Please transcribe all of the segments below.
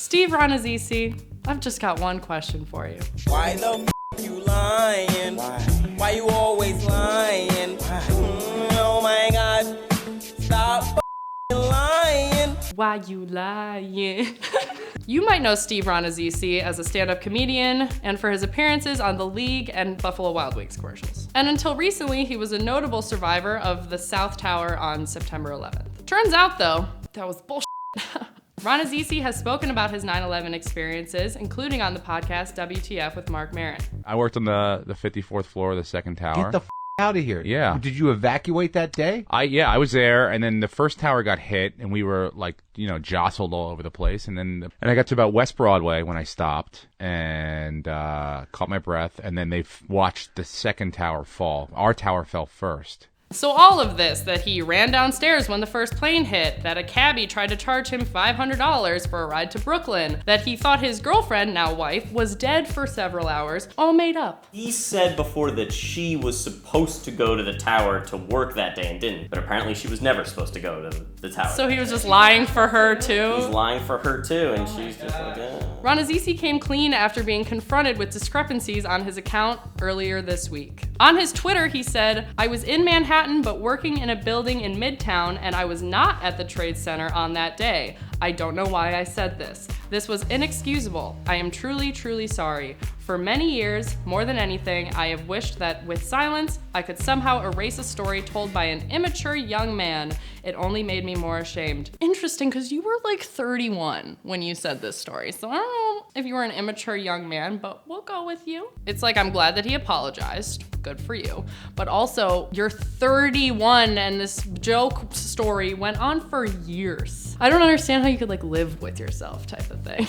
Steve Rannazzisi, I've just got one question for you. Why the f you lying? Why you always lying? Oh my God, stop lying. Why you lying? You might know Steve Rannazzisi as a stand-up comedian and for his appearances on The League and Buffalo Wild Wings commercials. And until recently, he was a notable survivor of the South Tower on September 11th. Turns out though, that was bullshit. Rannazzisi has spoken about his 9/11 experiences, including on the podcast WTF with Mark Maron. I worked on the 54th floor of the second tower. Get the out of here. Yeah. Did you evacuate that day? I was there, and then the first tower got hit, and we were jostled all over the place, and I got to about West Broadway when I stopped and caught my breath, and then they watched the second tower fall. Our tower fell first. So all of this, that he ran downstairs when the first plane hit, that a cabbie tried to charge him $500 for a ride to Brooklyn, that he thought his girlfriend, now wife, was dead for several hours, all made up. He said before that she was supposed to go to the tower to work that day and didn't, but apparently she was never supposed to go to the tower. So he was just lying for her too? He's lying for her too, and she's just like, yeah. Rannazzisi came clean after being confronted with discrepancies on his account earlier this week. On his Twitter, he said, "I was in Manhattan but working in a building in Midtown, and I was not at the Trade Center on that day. I don't know why I said this. This was inexcusable. I am truly, truly sorry. For many years, more than anything, I have wished that with silence, I could somehow erase a story told by an immature young man. It only made me more ashamed." Interesting, because you were like 31 when you said this story. So I don't know if you were an immature young man, but we'll go with you. It's like, I'm glad that he apologized. Good for you. But also, you're 31 and this joke story went on for years. I don't understand how you could like live with yourself type of thing.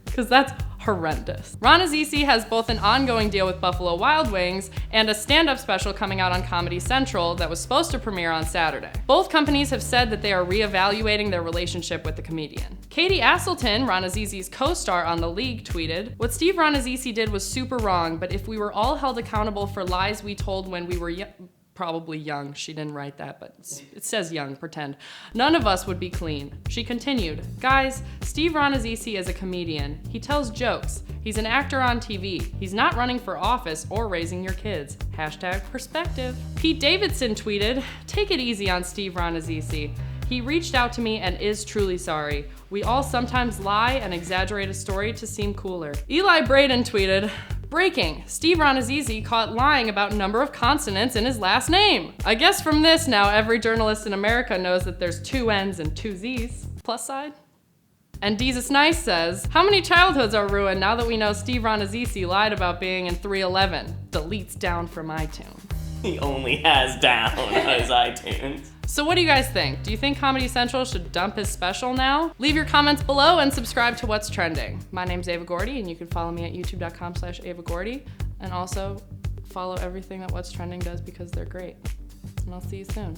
Because that's horrendous. Rannazzisi has both an ongoing deal with Buffalo Wild Wings and a stand-up special coming out on Comedy Central that was supposed to premiere on Saturday. Both companies have said that they are reevaluating their relationship with the comedian. Katie Aselton, Rannazzisi's co-star on The League, tweeted, "What Steve Rannazzisi did was super wrong, but if we were all held accountable for lies we told when we were probably young. She didn't write that, but it says young, pretend. None of us would be clean." She continued, "Guys, Steve Rannazzisi is a comedian. He tells jokes. He's an actor on TV. He's not running for office or raising your kids. #perspective. Pete Davidson tweeted, "Take it easy on Steve Rannazzisi. He reached out to me and is truly sorry. We all sometimes lie and exaggerate a story to seem cooler." Eli Braden tweeted, "Breaking, Steve Rannazzisi caught lying about number of consonants in his last name. I guess from this now every journalist in America knows that there's 2 N's and 2 Z's. Plus side." And Jesus Nice says, "How many childhoods are ruined now that we know Steve Rannazzisi lied about being in 311? Deletes down from iTunes." He only has down on his iTunes. So what do you guys think? Do you think Comedy Central should dump his special now? Leave your comments below and subscribe to What's Trending. My name's Ava Gordy, and you can follow me at youtube.com/AvaGordy. And also follow everything that What's Trending does because they're great. And I'll see you soon.